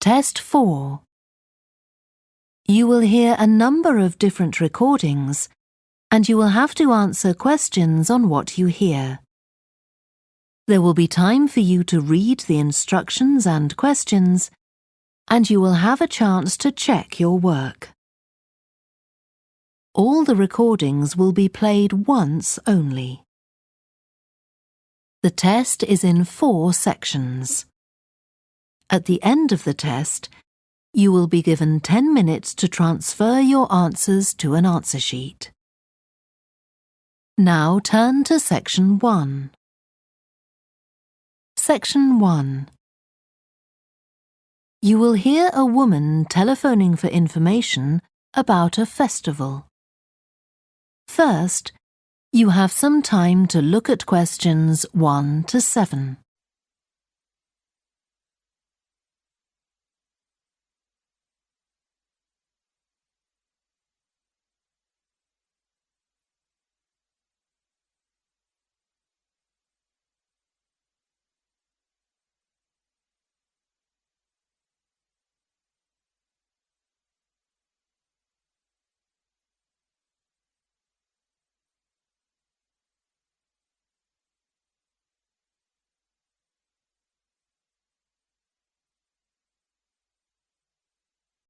Test 4. You will hear a number of different recordings, and you will have to answer questions on what you hear. There will be time for you to read the instructions and questions, and you will have a chance to check your work. All the recordings will be played once only. The test is in 4 sections. At the end of the test, you will be given 10 minutes to transfer your answers to an answer sheet. Now turn to Section 1. Section 1. You will hear a woman telephoning for information about a festival. First, you have some time to look at questions 1 to 7.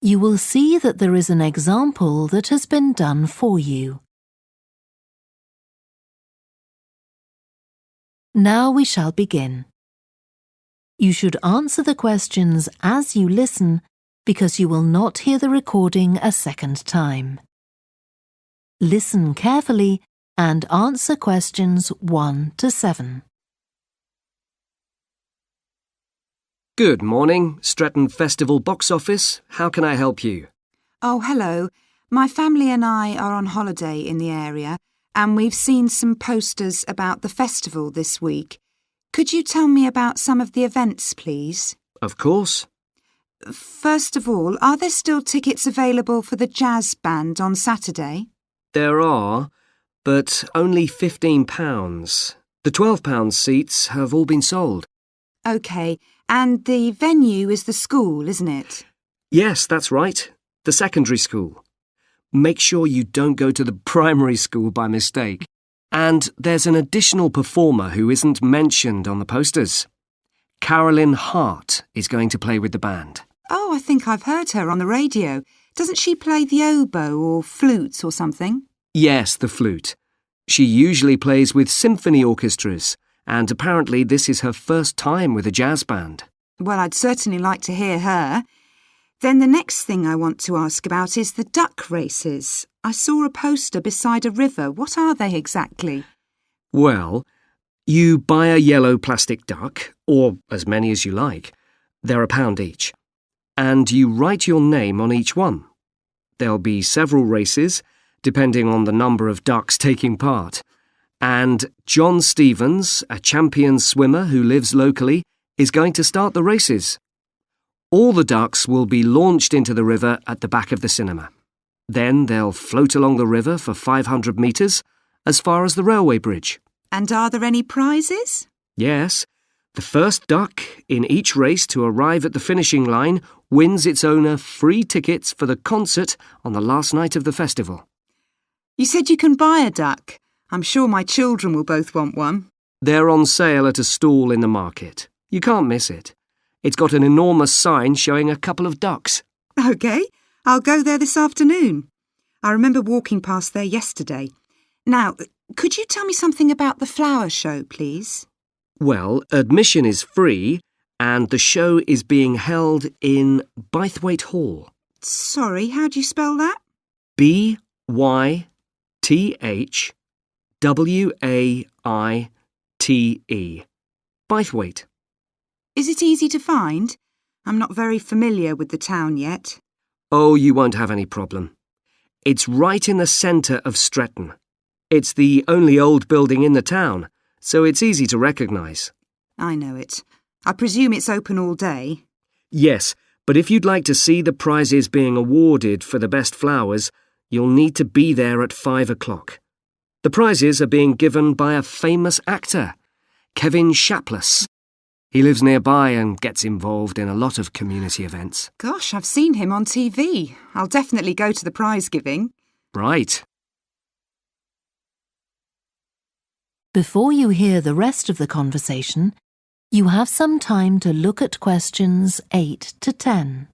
You will see that there is an example that has been done for you. Now we shall begin. You should answer the questions as you listen because you will not hear the recording a second time. Listen carefully and answer questions 1 to 7. Good morning, Stretton Festival box office. How can I help you? Oh, hello. My family and I are on holiday in the area and we've seen some posters about the festival this week. Could you tell me about some of the events, please? Of course. First of all, are there still tickets available for the jazz band on Saturday? There are, but only £15. The £12 seats have all been sold. OK, and the venue is the school, isn't it? Yes, that's right. The secondary school. Make sure you don't go to the primary school by mistake. And there's an additional performer who isn't mentioned on the posters. Carolyn Hart is going to play with the band. Oh, I think I've heard her on the radio. Doesn't she play the oboe or flute or something? Yes, the flute. She usually plays with symphony orchestras, and apparently this is her first time with a jazz band. Well, I'd certainly like to hear her. Then the next thing I want to ask about is the duck races. I saw a poster beside a river. What are they exactly? Well, you buy a yellow plastic duck, or as many as you like. They're £1 each. And you write your name on each one. There'll be several races, depending on the number of ducks taking part. And John Stevens, a champion swimmer who lives locally, is going to start the races. All the ducks will be launched into the river at the back of the cinema. Then they'll float along the river for 500 metres, as far as the railway bridge. And are there any prizes? Yes. The first duck in each race to arrive at the finishing line wins its owner free tickets for the concert on the last night of the festival. You said you can buy a duck. I'm sure my children will both want one. They're on sale at a stall in the market. You can't miss it. It's got an enormous sign showing a couple of ducks. OK, I'll go there this afternoon. I remember walking past there yesterday. Now, could you tell me something about the flower show, please? Well, admission is free and the show is being held in Bythwaite Hall. Sorry, how do you spell that? Bythwaite. Bythwaite. Is it easy to find? I'm not very familiar with the town yet. Oh, you won't have any problem. It's right in the centre of Stretton. It's the only old building in the town, so it's easy to recognise. I know it. I presume it's open all day. Yes, but if you'd like to see the prizes being awarded for the best flowers, you'll need to be there at 5 o'clock. The prizes are being given by a famous actor, Kevin Shapless. He lives nearby and gets involved in a lot of community events. Gosh, I've seen him on TV. I'll definitely go to the prize giving. Right. Before you hear the rest of the conversation, you have some time to look at questions 8 to 10.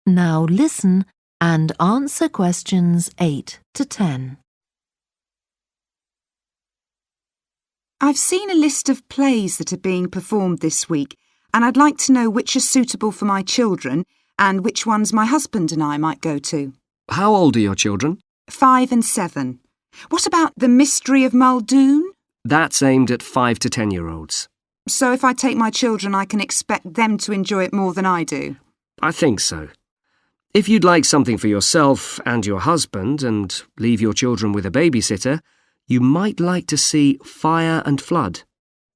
Now listen and answer questions 8 to 10. I've seen a list of plays that are being performed this week, and I'd like to know which are suitable for my children and which ones my husband and I might go to. How old are your children? 5 and 7. What about The Mystery of Muldoon? That's aimed at 5 to 10-year-olds. So if I take my children, I can expect them to enjoy it more than I do? I think so. If you'd like something for yourself and your husband and leave your children with a babysitter, you might like to see Fire and Flood.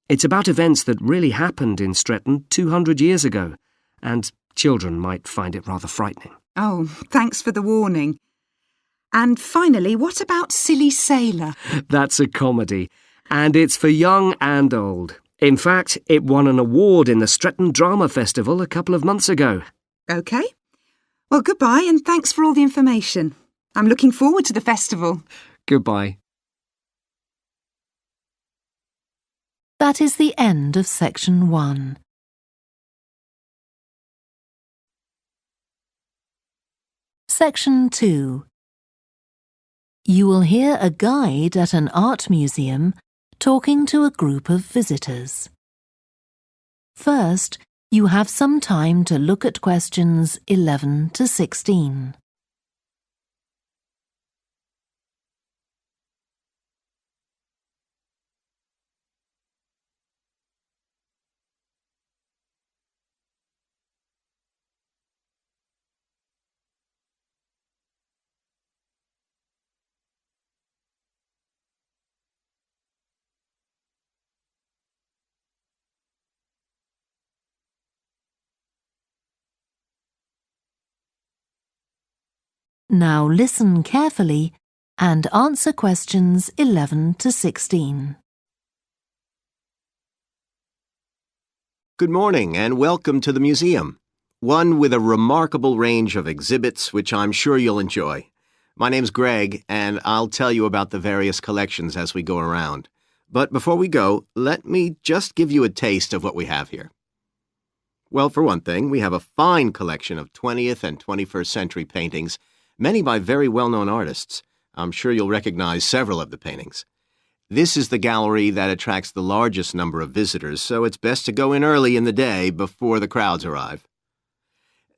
It's about events that really happened in Stretton 200 years ago, and children might find it rather frightening. Oh, thanks for the warning. And finally, what about Silly Sailor? That's a comedy, and it's for young and old. In fact, it won an award in the Stretton Drama Festival a couple of months ago. OK. Well, goodbye and thanks for all the information. I'm looking forward to the festival. Goodbye. That is the end of section 1. Section 2. You will hear a guide at an art museum talking to a group of visitors. First, you have some time to look at questions 11 to 16. Now listen carefully and answer questions 11 to 16. Good morning and welcome to the museum, one with a remarkable range of exhibits which I'm sure you'll enjoy. My name's Greg and I'll tell you about the various collections as we go around. But before we go, let me just give you a taste of what we have here. Well, for one thing, we have a fine collection of 20th and 21st century paintings, many by very well-known artists. I'm sure you'll recognize several of the paintings. This is the gallery that attracts the largest number of visitors, so it's best to go in early in the day before the crowds arrive.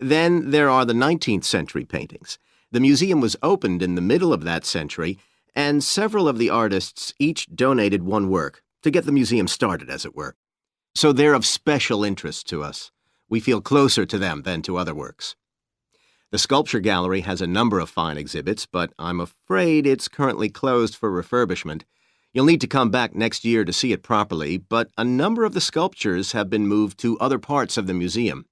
Then there are the 19th century paintings. The museum was opened in the middle of that century, and several of the artists each donated one work to get the museum started, as it were. So they're of special interest to us. We feel closer to them than to other works. The Sculpture Gallery has a number of fine exhibits, but I'm afraid it's currently closed for refurbishment. You'll need to come back next year to see it properly, but a number of the sculptures have been moved to other parts of the museum.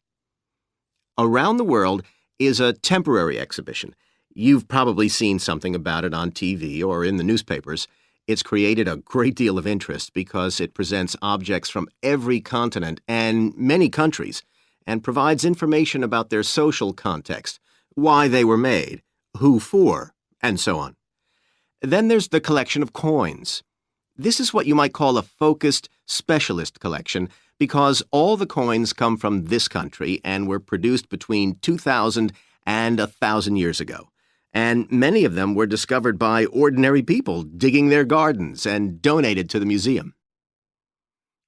Around the World is a temporary exhibition. You've probably seen something about it on TV or in the newspapers. It's created a great deal of interest because it presents objects from every continent and many countries and provides information about their social context, why they were made, who for, and so on. Then there's the collection of coins. This is what you might call a focused specialist collection because all the coins come from this country and were produced between 2,000 and 1,000 years ago. And many of them were discovered by ordinary people digging their gardens and donated to the museum.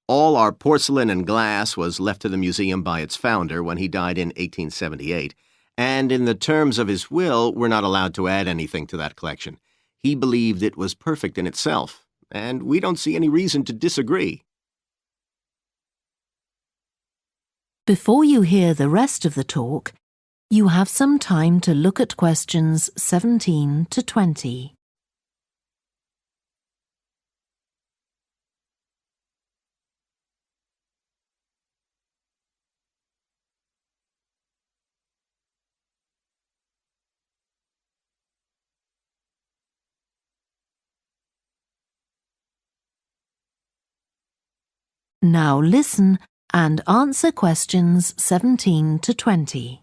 All our porcelain and glass was left to the museum by its founder when he died in 1878, and in the terms of his will, we're not allowed to add anything to that collection. He believed it was perfect in itself, and we don't see any reason to disagree. Before you hear the rest of the talk, you have some time to look at questions 17 to 20. Now listen and answer questions 17 to 20.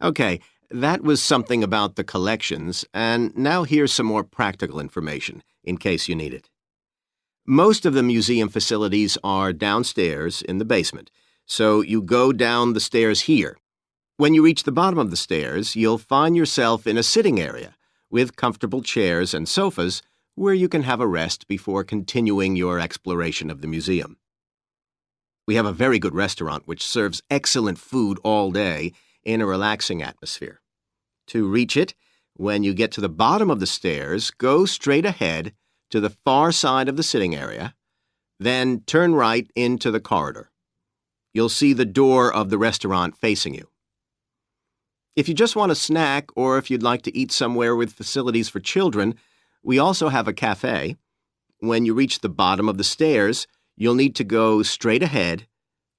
Okay, that was something about the collections, and now here's some more practical information, in case you need it. Most of the museum facilities are downstairs in the basement, so you go down the stairs here. When you reach the bottom of the stairs, you'll find yourself in a sitting area with comfortable chairs and sofas where you can have a rest before continuing your exploration of the museum. We have a very good restaurant which serves excellent food all day in a relaxing atmosphere. To reach it, when you get to the bottom of the stairs, go straight ahead to the far side of the sitting area, then turn right into the corridor. You'll see the door of the restaurant facing you. If you just want a snack or if you'd like to eat somewhere with facilities for children, we also have a cafe. When you reach the bottom of the stairs, you'll need to go straight ahead,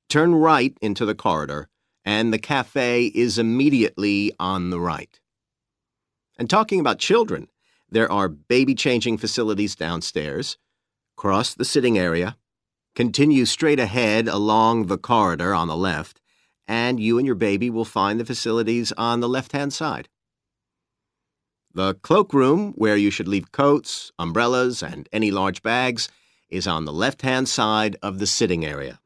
turn right into the corridor, and the cafe is immediately on the right. And talking about children, there are baby-changing facilities downstairs. Cross the sitting area, continue straight ahead along the corridor on the left, and you and your baby will find the facilities on the left-hand side. The cloakroom, where you should leave coats, umbrellas, and any large bags, is on the left-hand side of the sitting area.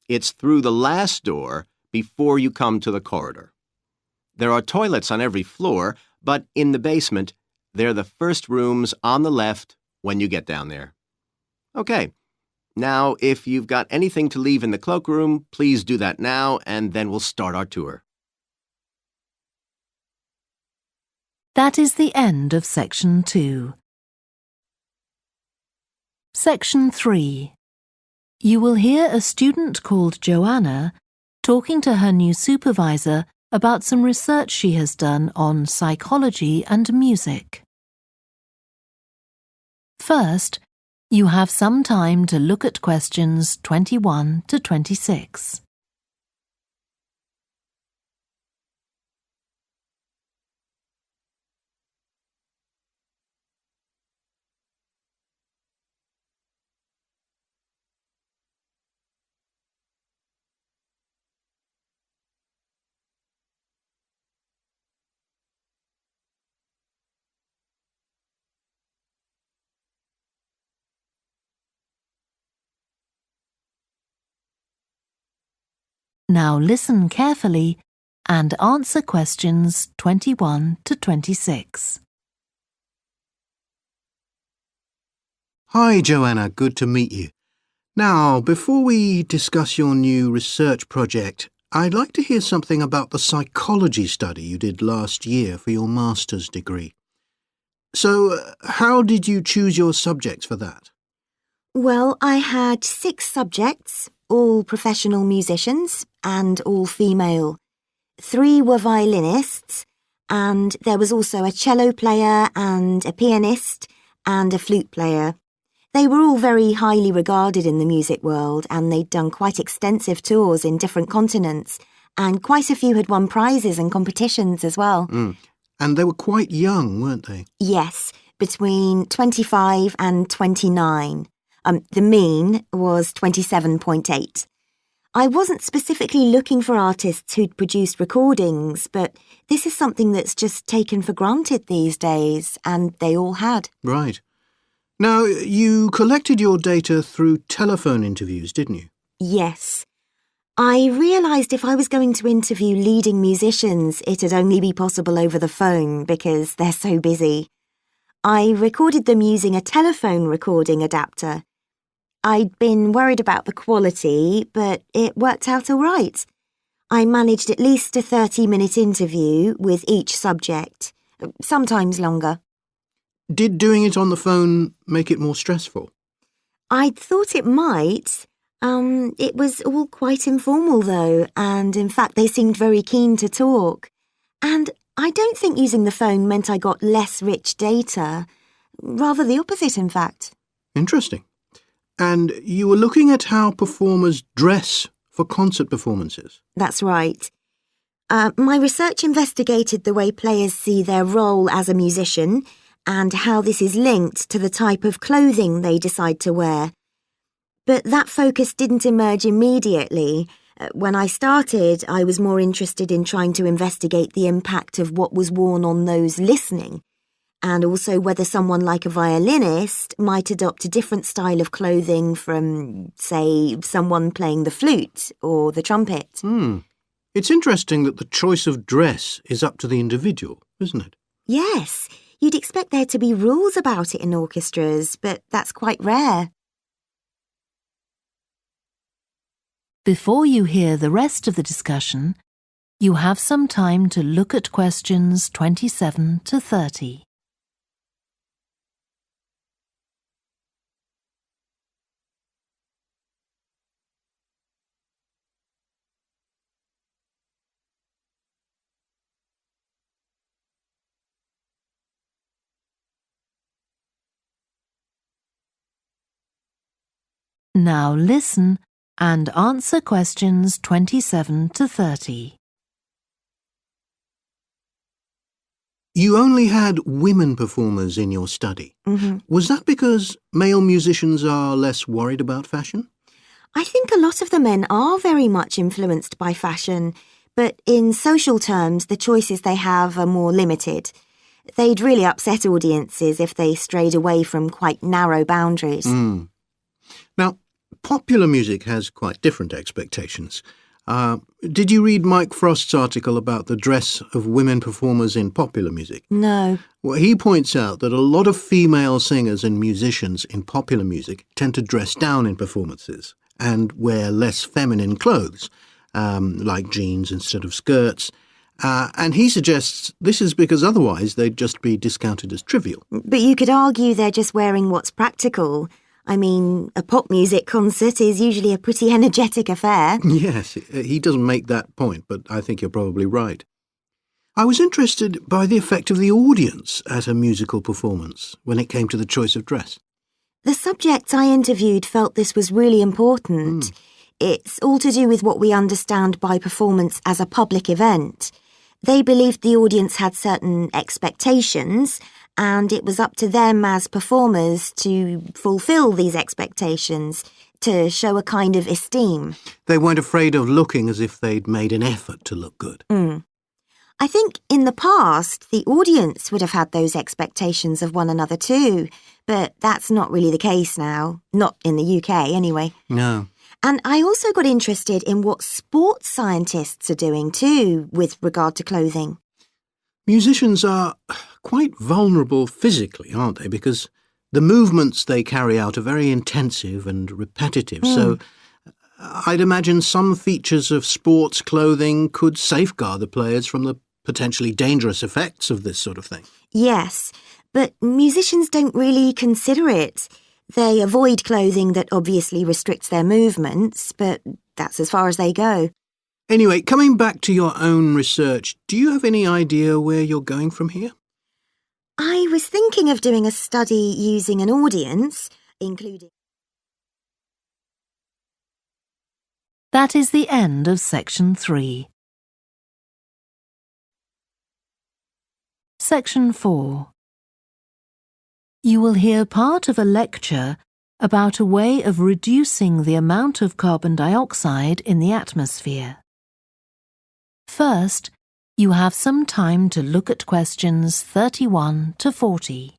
It's through the last door before you come to the corridor. There are toilets on every floor, but in the basement, they're the first rooms on the left when you get down there. Okay, now if you've got anything to leave in the cloakroom, please do that now, and then we'll start our tour. That is the end of Section 2. Section 3. You will hear a student called Joanna talking to her new supervisor about some research she has done on psychology and music. First, you have some time to look at questions 21 to 26. Now listen carefully and answer questions 21 to 26. Hi, Joanna. Good to meet you. Now, before we discuss your new research project, I'd like to hear something about the psychology study you did last year for your master's degree. So, how did you choose your subjects for that? Well, I had 6 subjects, all professional musicians and all female. 3 were violinists, and there was also a cello player and a pianist and a flute player. They were all very highly regarded in the music world, and they'd done quite extensive tours in different continents, and quite a few had won prizes and competitions as well. And they were quite young, weren't they? Yes, between 25 and 29. The mean was 27.8. I wasn't specifically looking for artists who'd produced recordings, but this is something that's just taken for granted these days, and they all had. Right. Now, you collected your data through telephone interviews, didn't you? Yes. I realised if I was going to interview leading musicians, it'd only be possible over the phone because they're so busy. I recorded them using a telephone recording adapter. I'd been worried about the quality, but it worked out all right. I managed at least a 30-minute interview with each subject, sometimes longer. Did doing it on the phone make it more stressful? I'd thought it might. It was all quite informal, though, and in fact they seemed very keen to talk. And I don't think using the phone meant I got less rich data. Rather the opposite, in fact. Interesting. And you were looking at how performers dress for concert performances? That's right. My research investigated the way players see their role as a musician and how this is linked to the type of clothing they decide to wear. But that focus didn't emerge immediately. When I started, I was more interested in trying to investigate the impact of what was worn on those listening, and also whether someone like a violinist might adopt a different style of clothing from, say, someone playing the flute or the trumpet. It's interesting that the choice of dress is up to the individual, isn't it? Yes, you'd expect there to be rules about it in orchestras, but that's quite rare. Before you hear the rest of the discussion, you have some time to look at questions 27 to 30. Now listen and answer questions 27 to 30. You only had women performers in your study. Was that because male musicians are less worried about fashion? I think a lot of the men are very much influenced by fashion, but in social terms, the choices they have are more limited. They'd really upset audiences if they strayed away from quite narrow boundaries. Now, popular music has quite different expectations. Did you read Mike Frost's article about the dress of women performers in popular music? No. Well, he points out that a lot of female singers and musicians in popular music tend to dress down in performances and wear less feminine clothes, like jeans instead of skirts. And he suggests this is because otherwise they'd just be discounted as trivial. But you could argue they're just wearing what's practical. I mean, a pop music concert is usually a pretty energetic affair. Yes, he doesn't make that point, but I think you're probably right. I was interested by the effect of the audience at a musical performance when it came to the choice of dress. The subjects I interviewed felt this was really important. It's all to do with what we understand by performance as a public event. They believed the audience had certain expectations, and it was up to them as performers to fulfil these expectations, to show a kind of esteem. They weren't afraid of looking as if they'd made an effort to look good. I think in the past, the audience would have had those expectations of one another too, but that's not really the case now. Not in the UK, anyway. No. And I also got interested in what sports scientists are doing too, with regard to clothing. Musicians are quite vulnerable physically, aren't they? Because the movements they carry out are very intensive and repetitive. So I'd imagine some features of sports clothing could safeguard the players from the potentially dangerous effects of this sort of thing. Yes, but musicians don't really consider it. They avoid clothing that obviously restricts their movements, but that's as far as they go. Anyway, coming back to your own research, do you have any idea where you're going from here? I was thinking of doing a study using an audience, including... That is the end of section 3. Section 4. You will hear part of a lecture about a way of reducing the amount of carbon dioxide in the atmosphere. First, you have some time to look at questions 31 to 40.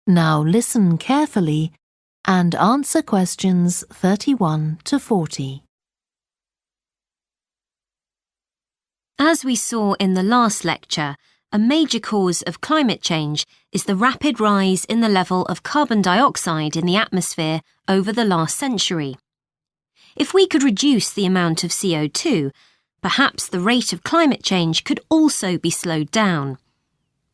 Now listen carefully and answer questions 31 to 40. As we saw in the last lecture, a major cause of climate change is the rapid rise in the level of carbon dioxide in the atmosphere over the last century. If we could reduce the amount of CO2, perhaps the rate of climate change could also be slowed down.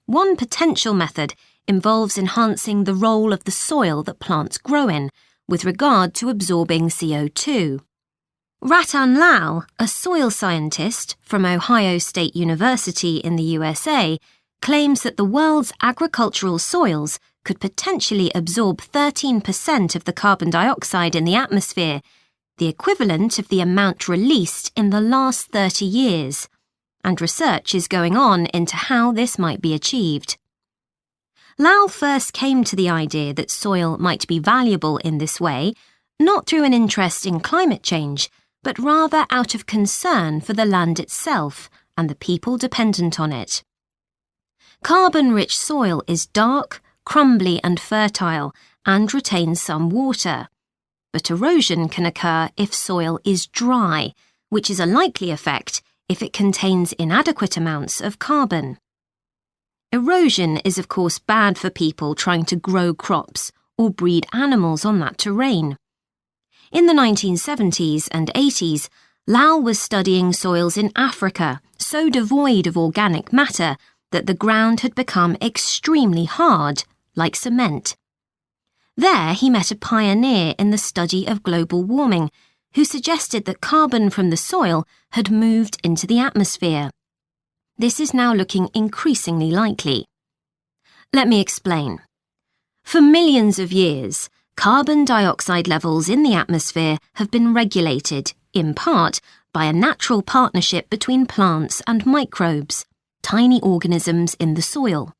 One potential method involves enhancing the role of the soil that plants grow in with regard to absorbing CO2. Ratan Lal, a soil scientist from Ohio State University in the USA, claims that the world's agricultural soils could potentially absorb 13% of the carbon dioxide in the atmosphere, the equivalent of the amount released in the last 30 years, and research is going on into how this might be achieved. Lal first came to the idea that soil might be valuable in this way, not through an interest in climate change, but rather out of concern for the land itself and the people dependent on it. Carbon-rich soil is dark, crumbly and fertile and retains some water. But erosion can occur if soil is dry, which is a likely effect if it contains inadequate amounts of carbon. Erosion is of course bad for people trying to grow crops or breed animals on that terrain. In the 1970s and 80s, Lal was studying soils in Africa so devoid of organic matter that the ground had become extremely hard, like cement. There he met a pioneer in the study of global warming who suggested that carbon from the soil had moved into the atmosphere. This is now looking increasingly likely. Let me explain. For millions of years, carbon dioxide levels in the atmosphere have been regulated, in part, by a natural partnership between plants and microbes, tiny organisms in the soil.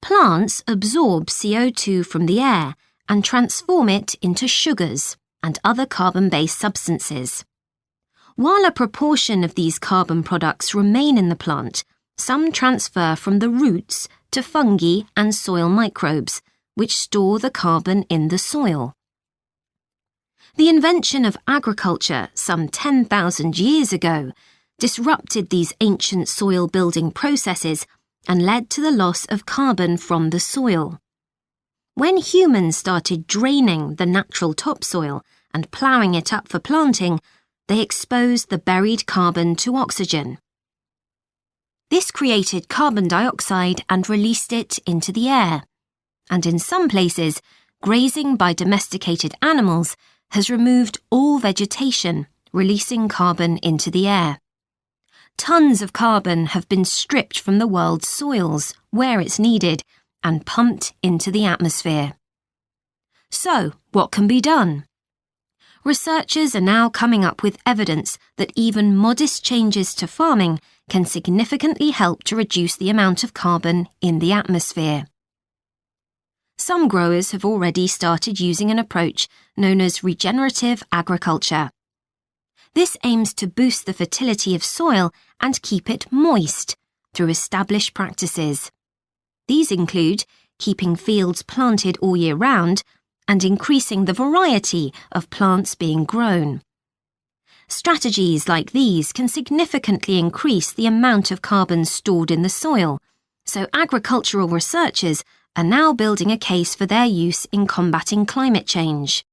Plants absorb CO2 from the air and transform it into sugars and other carbon-based substances. While a proportion of these carbon products remain in the plant, some transfer from the roots to fungi and soil microbes, which store the carbon in the soil. The invention of agriculture some 10,000 years ago disrupted these ancient soil-building processes and led to the loss of carbon from the soil. When humans started draining the natural topsoil and ploughing it up for planting, they exposed the buried carbon to oxygen. This created carbon dioxide and released it into the air. And in some places, grazing by domesticated animals has removed all vegetation, releasing carbon into the air. Tons of carbon have been stripped from the world's soils, where it's needed, and pumped into the atmosphere. So, what can be done? Researchers are now coming up with evidence that even modest changes to farming can significantly help to reduce the amount of carbon in the atmosphere. Some growers have already started using an approach known as regenerative agriculture. This aims to boost the fertility of soil and keep it moist through established practices. These include keeping fields planted all year round and increasing the variety of plants being grown. Strategies like these can significantly increase the amount of carbon stored in the soil, so agricultural researchers are now building a case for their use in combating climate change.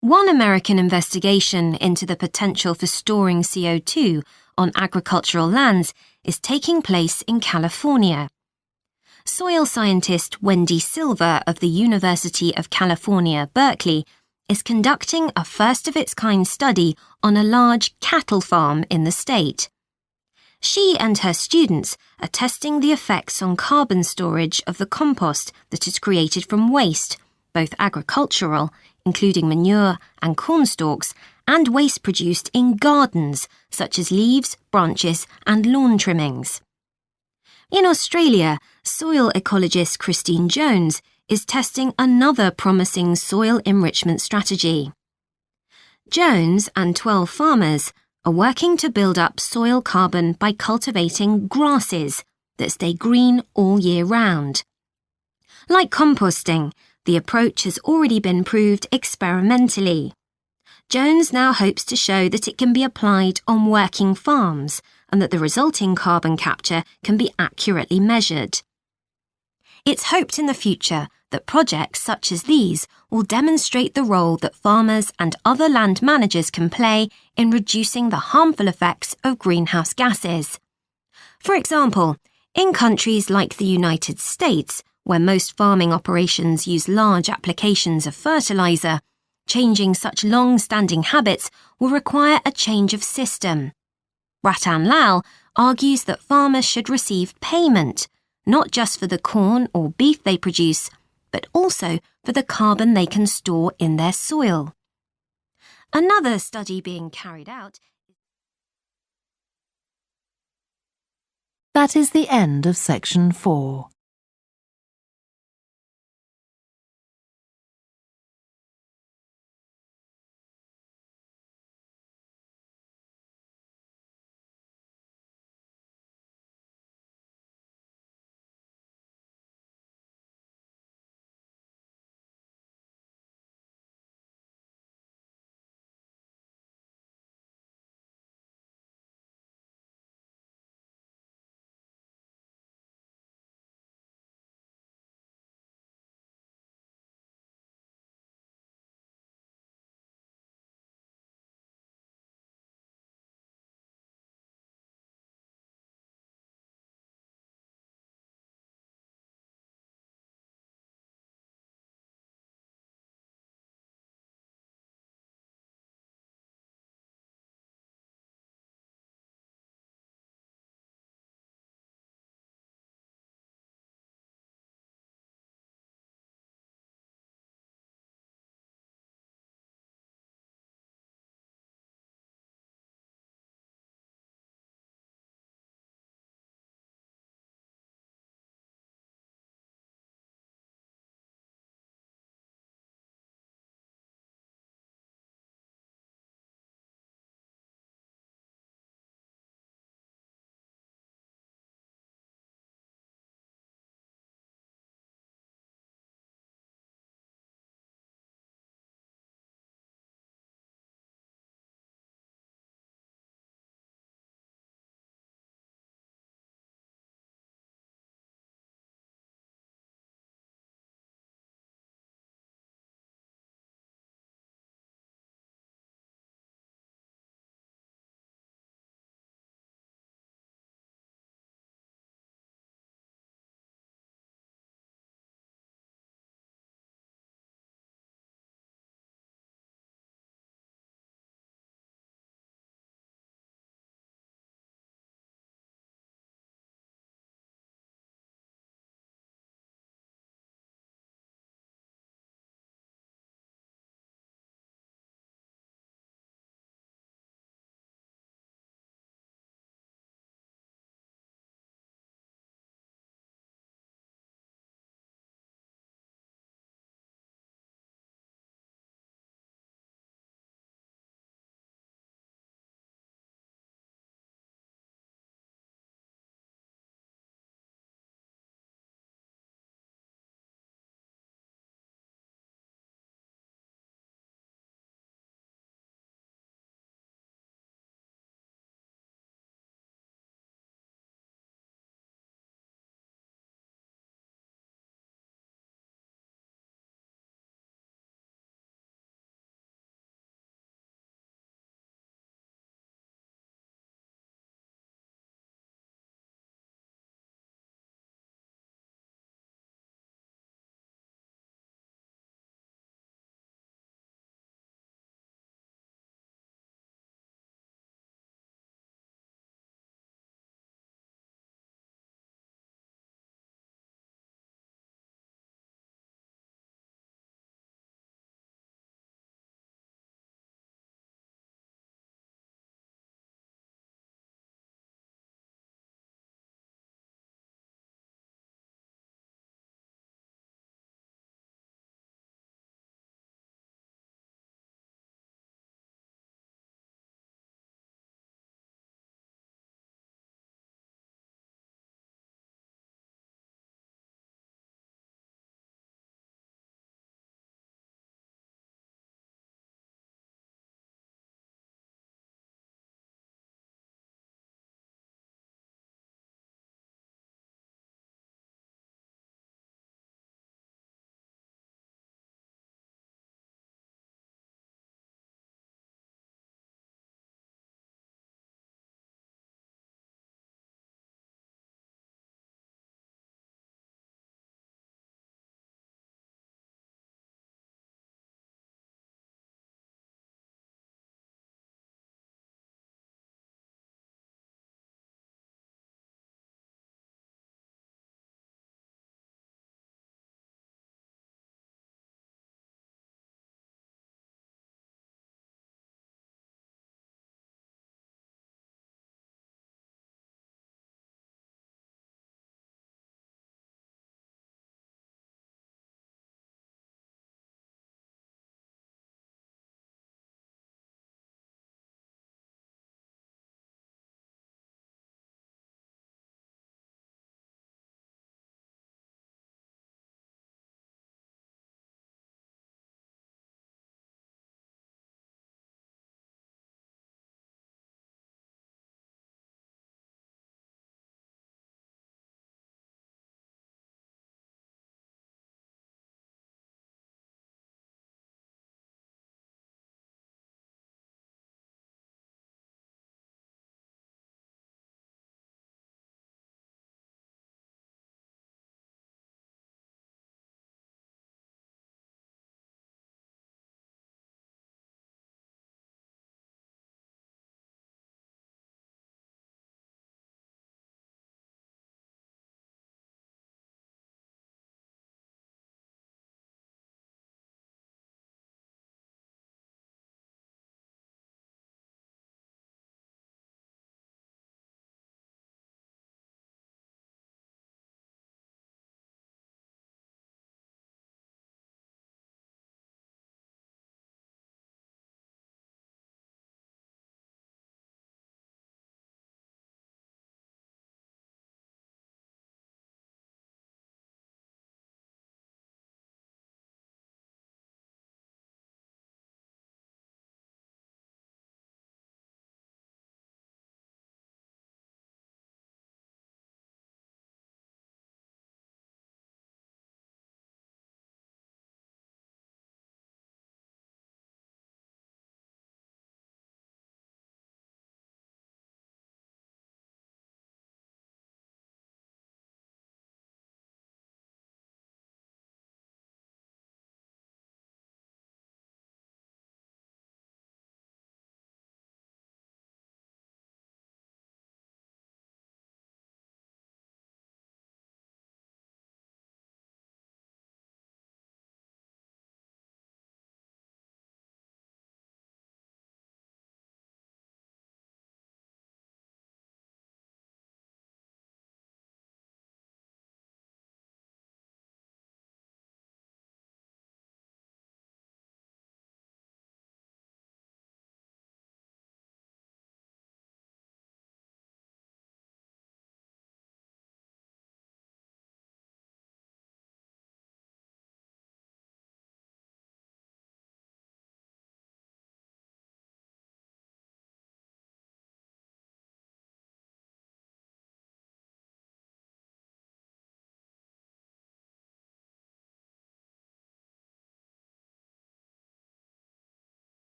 One American investigation into the potential for storing CO2 on agricultural lands is taking place in California. Soil scientist Wendy Silver of the University of California, Berkeley, is conducting a first-of-its-kind study on a large cattle farm in the state. She and her students are testing the effects on carbon storage of the compost that is created from waste, both agricultural, including manure and corn stalks, and waste produced in gardens, such as leaves, branches, and lawn trimmings. In Australia, soil ecologist Christine Jones is testing another promising soil enrichment strategy. Jones and 12 farmers are working to build up soil carbon by cultivating grasses that stay green all year round. Like composting, the approach has already been proved experimentally. Jones now hopes to show that it can be applied on working farms and that the resulting carbon capture can be accurately measured. It's hoped in the future that projects such as these will demonstrate the role that farmers and other land managers can play in reducing the harmful effects of greenhouse gases. For example, in countries like the United States, where most farming operations use large applications of fertilizer, changing such long-standing habits will require a change of system. Ratan Lal argues that farmers should receive payment, not just for the corn or beef they produce, but also for the carbon they can store in their soil. Another study being carried out. That is the end of section 4.